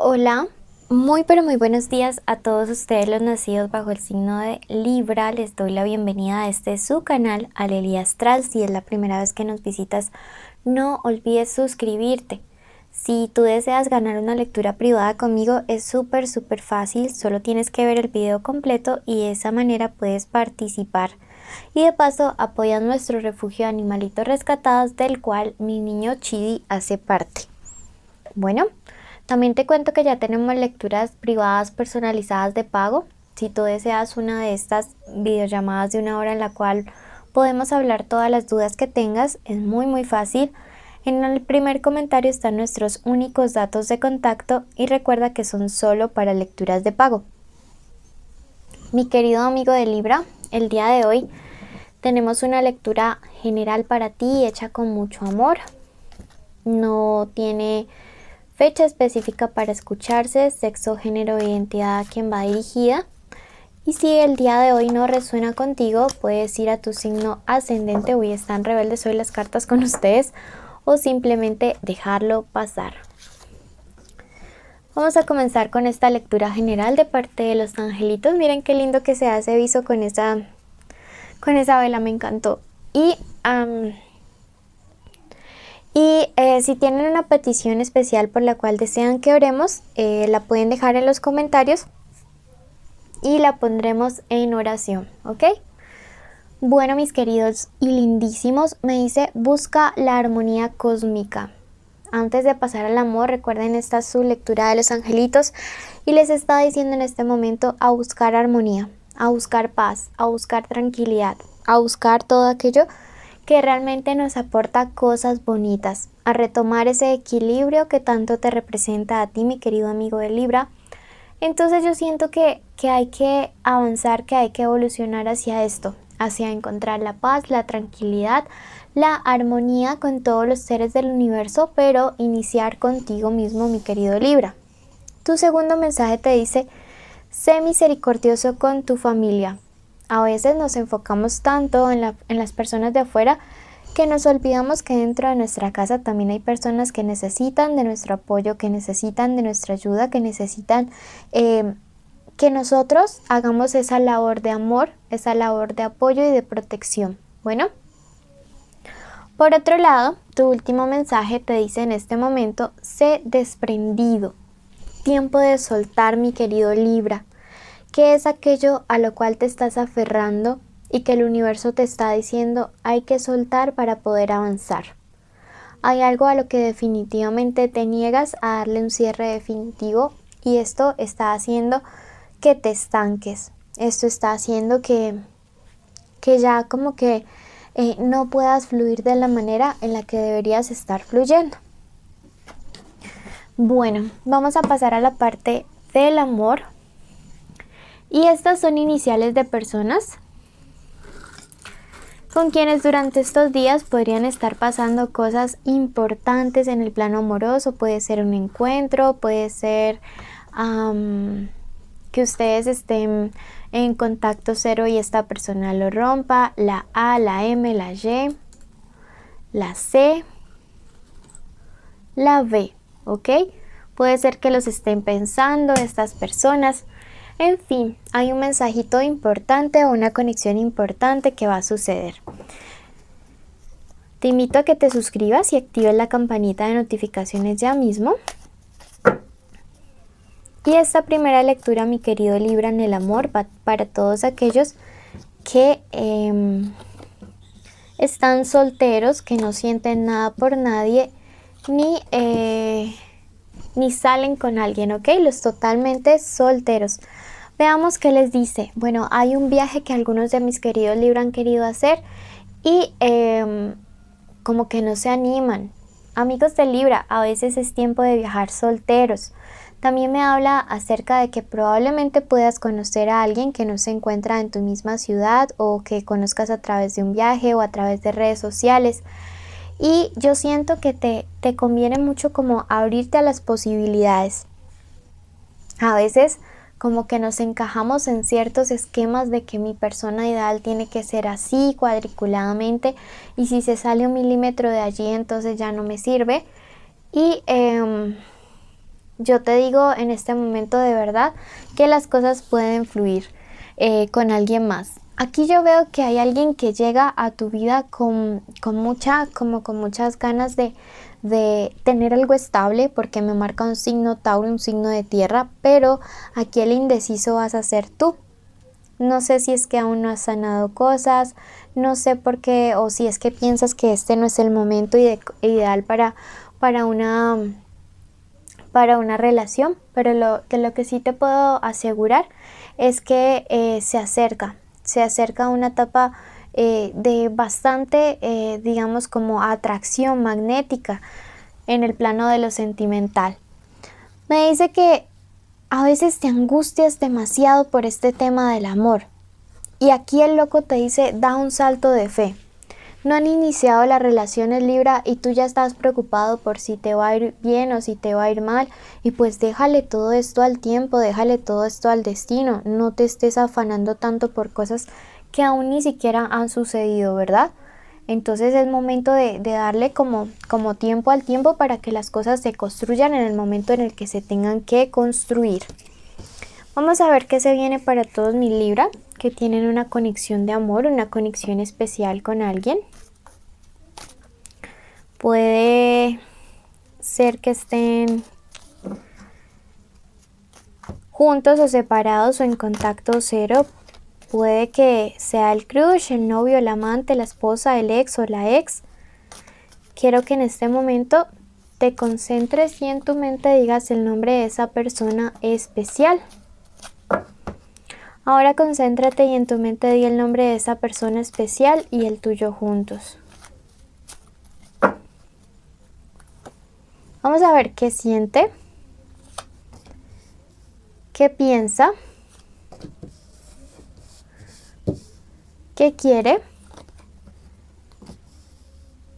Hola, muy pero muy buenos días a todos ustedes los nacidos bajo el signo de Libra. Les doy la bienvenida a este su canal, Alelia Astral. Si es la primera vez que nos visitas, no olvides suscribirte. Si tú deseas ganar una lectura privada conmigo, es súper fácil. Solo tienes que ver el video completo y de esa manera puedes participar. Y de paso apoyas nuestro refugio de animalitos rescatados, del cual mi niño Chidi hace parte. Bueno, también te cuento que ya tenemos lecturas privadas personalizadas de pago. Si tú deseas una de estas videollamadas de 1 hora en la cual podemos hablar todas las dudas que tengas, es muy fácil. En el primer comentario están nuestros únicos datos de contacto y recuerda que son solo para lecturas de pago. Mi querido amigo de Libra, el día de hoy tenemos una lectura general para ti hecha con mucho amor. No tiene fecha específica para escucharse, sexo, género e identidad a quien va dirigida. Y si el día de hoy no resuena contigo, puedes ir a tu signo ascendente. Hoy están rebeldes hoy las cartas con ustedes, o simplemente dejarlo pasar. Vamos a comenzar con esta lectura general de parte de los angelitos. Miren qué lindo que se hace viso con esa vela, me encantó. Si tienen una petición especial por la cual desean que oremos, la pueden dejar en los comentarios y la pondremos en oración, ¿ok? Bueno, mis queridos y lindísimos, me dice, busca la armonía cósmica. Antes de pasar al amor, recuerden, esta es su lectura de los angelitos y les está diciendo en este momento a buscar armonía, a buscar paz, a buscar tranquilidad, a buscar todo aquello que realmente nos aporta cosas bonitas, a retomar ese equilibrio que tanto te representa a ti, mi querido amigo de Libra. Entonces yo siento que hay que avanzar, que hay que evolucionar hacia esto, hacia encontrar la paz, la tranquilidad, la armonía con todos los seres del universo, pero iniciar contigo mismo, mi querido Libra. Tu segundo mensaje te dice, sé misericordioso con tu familia. A veces nos enfocamos tanto en las personas de afuera que nos olvidamos que dentro de nuestra casa también hay personas que necesitan de nuestro apoyo, que necesitan de nuestra ayuda, que necesitan que nosotros hagamos esa labor de amor, esa labor de apoyo y de protección. Bueno, por otro lado, tu último mensaje te dice en este momento, sé desprendido. Tiempo de soltar, mi querido Libra. ¿Qué es aquello a lo cual te estás aferrando y que el universo te está diciendo hay que soltar para poder avanzar? Hay algo a lo que definitivamente te niegas a darle un cierre definitivo y esto está haciendo que te estanques. Esto está haciendo que ya como que no puedas fluir de la manera en la que deberías estar fluyendo. Bueno, vamos a pasar a la parte del amor. Y estas son iniciales de personas con quienes durante estos días podrían estar pasando cosas importantes en el plano amoroso. Puede ser un encuentro, puede ser que ustedes estén en contacto cero y esta persona lo rompa. La A, la M, la Y, la C, la B, ¿ok? Puede ser que los estén pensando estas personas. En fin, hay un mensajito importante o una conexión importante que va a suceder. Te invito a que te suscribas y actives la campanita de notificaciones ya mismo. Y esta primera lectura, mi querido Libra, en el amor, va para todos aquellos que están solteros, que no sienten nada por nadie, ni salen con alguien, ¿ok? Los totalmente solteros. Veamos qué les dice. Bueno, hay un viaje que algunos de mis queridos Libra han querido hacer y como que no se animan. Amigos de Libra, a veces es tiempo de viajar solteros. También me habla acerca de que probablemente puedas conocer a alguien que no se encuentra en tu misma ciudad o que conozcas a través de un viaje o a través de redes sociales. Y yo siento que te conviene mucho como abrirte a las posibilidades. A veces como que nos encajamos en ciertos esquemas de que mi persona ideal tiene que ser así, cuadriculadamente, y si se sale 1 milímetro de allí entonces ya no me sirve. Y yo te digo en este momento de verdad que las cosas pueden fluir con alguien más. Aquí yo veo que hay alguien que llega a tu vida con muchas ganas de tener algo estable, porque me marca un signo Tauro, un signo de tierra, pero aquí el indeciso vas a ser tú. No sé si es que aún no has sanado cosas, no sé por qué, o si es que piensas que este no es el momento ideal para una relación, pero de lo que sí te puedo asegurar es que se acerca a una etapa de bastante, digamos, como atracción magnética en el plano de lo sentimental. Me dice que a veces te angustias demasiado por este tema del amor. Y aquí el loco te dice, da un salto de fe. No han iniciado las relaciones, Libra, y tú ya estás preocupado por si te va a ir bien o si te va a ir mal. Y pues déjale todo esto al tiempo, déjale todo esto al destino. No te estés afanando tanto por cosas que aún ni siquiera han sucedido, ¿verdad? Entonces es momento de darle como tiempo al tiempo para que las cosas se construyan en el momento en el que se tengan que construir. Vamos a ver qué se viene para todos mis Libra, que tienen una conexión de amor, una conexión especial con alguien. Puede ser que estén juntos o separados o en contacto cero. Puede que sea el crush, el novio, el amante, la esposa, el ex o la ex. Quiero que en este momento te concentres y en tu mente digas el nombre de esa persona especial. Ahora concéntrate y en tu mente di el nombre de esa persona especial y el tuyo juntos. Vamos a ver qué siente, qué piensa, qué quiere,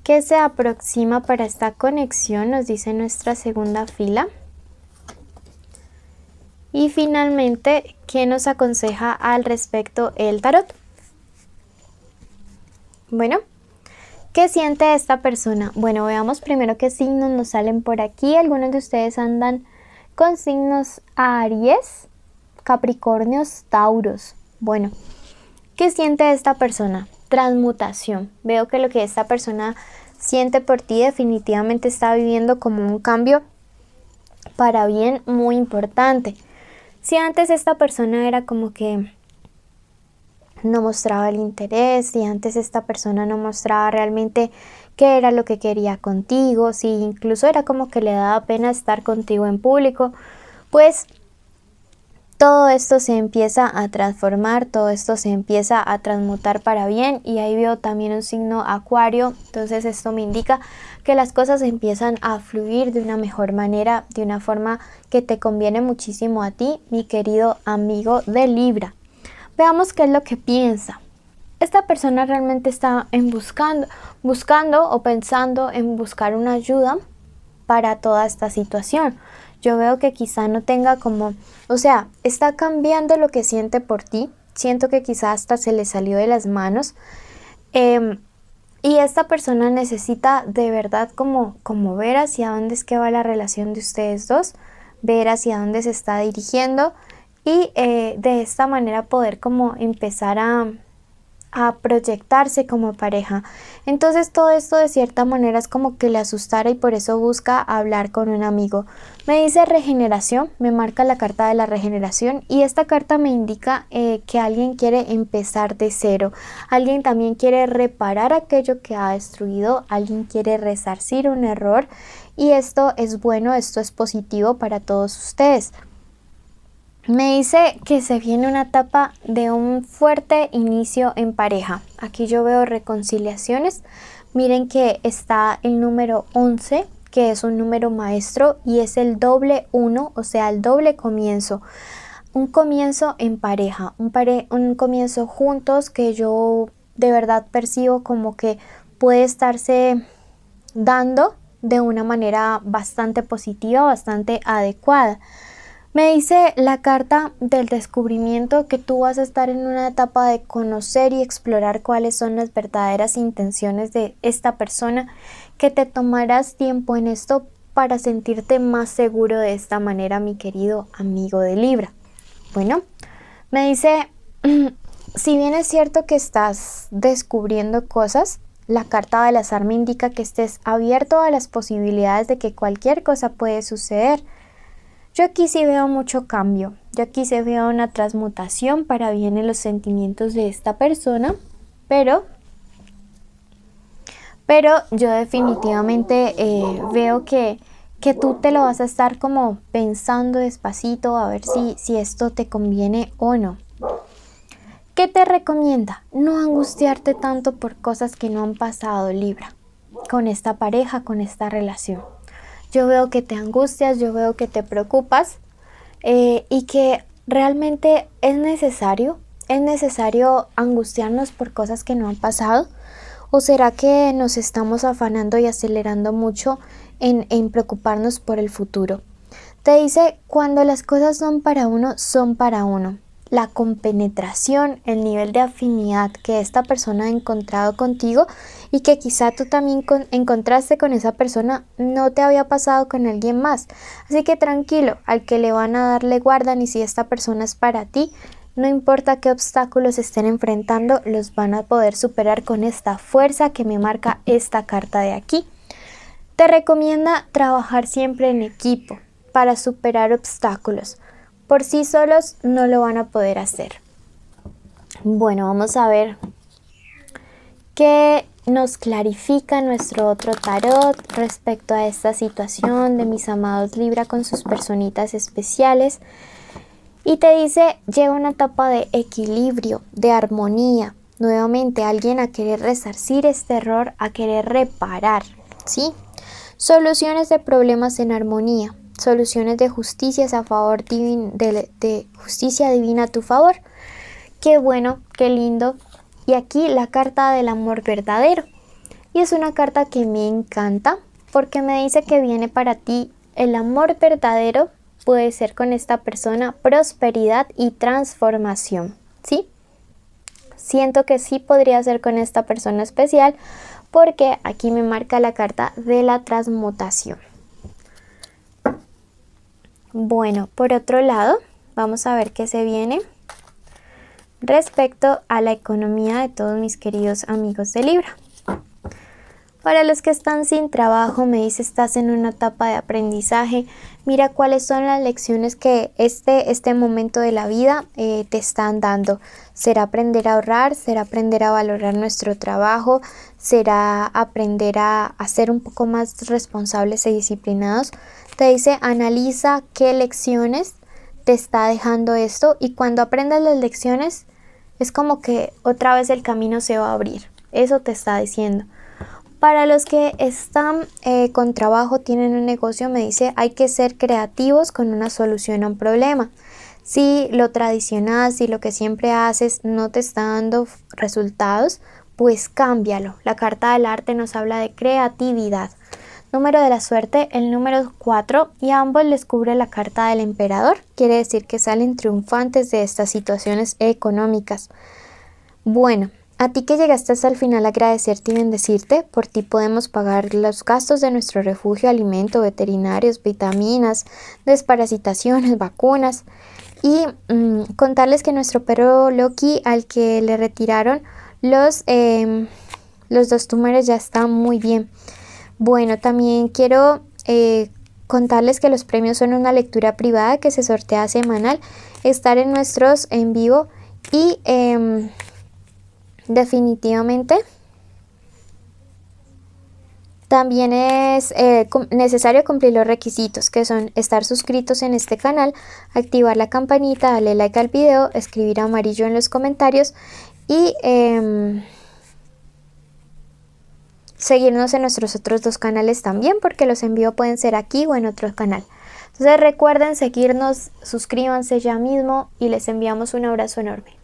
qué se aproxima para esta conexión, nos dice nuestra segunda fila. Y finalmente, ¿qué nos aconseja al respecto el tarot? Bueno, ¿qué siente esta persona? Bueno, veamos primero qué signos nos salen por aquí. Algunos de ustedes andan con signos Aries, Capricornios, Tauros. Bueno, ¿qué siente esta persona? Transmutación. Veo que lo que esta persona siente por ti definitivamente está viviendo como un cambio para bien muy importante. Si antes esta persona era como que no mostraba el interés, si antes esta persona no mostraba realmente qué era lo que quería contigo, si incluso era como que le daba pena estar contigo en público, pues todo esto se empieza a transformar, todo esto se empieza a transmutar para bien. Y ahí veo también un signo Acuario, entonces esto me indica que las cosas empiezan a fluir de una mejor manera, de una forma que te conviene muchísimo a ti, mi querido amigo de Libra. Veamos qué es lo que piensa. Esta persona realmente está buscando o pensando en buscar una ayuda para toda esta situación. Yo veo que quizá no tenga está cambiando lo que siente por ti. Siento que quizá hasta se le salió de las manos. Y esta persona necesita de verdad como ver hacia dónde es que va la relación de ustedes dos, ver hacia dónde se está dirigiendo y de esta manera poder como empezar a proyectarse como pareja. Entonces todo esto de cierta manera es como que le asustara y por eso busca hablar con un amigo. Me dice regeneración, me marca la carta de la regeneración y esta carta me indica que alguien quiere empezar de cero. Alguien también quiere reparar aquello que ha destruido, alguien quiere resarcir un error y esto es bueno, esto es positivo para todos ustedes. Me dice que se viene una etapa de un fuerte inicio en pareja. Aquí yo veo reconciliaciones. Miren que está el número 11, que es un número maestro y es el doble 1, o sea, el doble comienzo. Un comienzo en pareja, un comienzo juntos que yo de verdad percibo como que puede estarse dando de una manera bastante positiva, bastante adecuada. Me dice la carta del descubrimiento que tú vas a estar en una etapa de conocer y explorar cuáles son las verdaderas intenciones de esta persona, que te tomarás tiempo en esto para sentirte más seguro de esta manera, mi querido amigo de Libra? Bueno, me dice, si bien es cierto que estás descubriendo cosas, la carta del azar me indica que estés abierto a las posibilidades de que cualquier cosa puede suceder. Yo aquí sí veo mucho cambio, yo aquí sí veo una transmutación para bien en los sentimientos de esta persona, pero yo definitivamente veo que tú te lo vas a estar como pensando despacito a ver si esto te conviene o no. ¿Qué te recomienda? No angustiarte tanto por cosas que no han pasado, Libra, con esta pareja, con esta relación. Yo veo que te angustias, yo veo que te preocupas y que realmente es necesario angustiarnos por cosas que no han pasado. ¿O será que nos estamos afanando y acelerando mucho en preocuparnos por el futuro? Te dice, cuando las cosas son para uno, son para uno. La compenetración, el nivel de afinidad que esta persona ha encontrado contigo y que quizá tú también encontraste con esa persona, no te había pasado con alguien más. Así que tranquilo, al que le van a dar le guardan, y si esta persona es para ti, no importa qué obstáculos estén enfrentando, los van a poder superar con esta fuerza que me marca esta carta de aquí. Te recomienda trabajar siempre en equipo para superar obstáculos. Por sí solos no lo van a poder hacer. Bueno, vamos a ver qué nos clarifica nuestro otro tarot respecto a esta situación de mis amados Libra con sus personitas especiales. Y te dice, llega una etapa de equilibrio, de armonía. Nuevamente alguien a querer resarcir este error, a querer reparar, ¿sí? Soluciones de problemas en armonía, soluciones de justicias a favor de justicia divina a tu favor. Qué bueno, qué lindo. Y aquí la carta del amor verdadero. Y es una carta que me encanta porque me dice que viene para ti el amor verdadero. Puede ser con esta persona prosperidad y transformación, ¿sí? Siento que sí podría ser con esta persona especial porque aquí me marca la carta de la transmutación. Bueno, por otro lado, vamos a ver qué se viene respecto a la economía de todos mis queridos amigos de Libra. Para los que están sin trabajo, me dice, estás en una etapa de aprendizaje. Mira cuáles son las lecciones que este momento de la vida te están dando. Será aprender a ahorrar, será aprender a valorar nuestro trabajo, será aprender a ser un poco más responsables y disciplinados. Te dice, analiza qué lecciones te está dejando esto, y cuando aprendas las lecciones es como que otra vez el camino se va a abrir. Eso te está diciendo. Para los que están con trabajo, tienen un negocio, me dice, hay que ser creativos con una solución a un problema. Si lo tradicional, si lo que siempre haces no te está dando resultados, pues cámbialo. La carta del arte nos habla de creatividad. Número de la suerte, el número 4, y a ambos les cubre la carta del emperador. Quiere decir que salen triunfantes de estas situaciones económicas. Bueno, a ti que llegaste hasta el final, agradecerte y bendecirte. Por ti podemos pagar los gastos de nuestro refugio, alimento, veterinarios, vitaminas, desparasitaciones, vacunas. Y contarles que nuestro perro Loki, al que le retiraron los 2 tumores, ya está muy bien. Bueno, también quiero contarles que los premios son una lectura privada que se sortea semanal, estar en nuestros en vivo y definitivamente también es necesario cumplir los requisitos, que son estar suscritos en este canal, activar la campanita, darle like al video, escribir amarillo en los comentarios y seguirnos en nuestros otros 2 canales también, porque los envíos pueden ser aquí o en otro canal. Entonces recuerden seguirnos, suscríbanse ya mismo y les enviamos un abrazo enorme.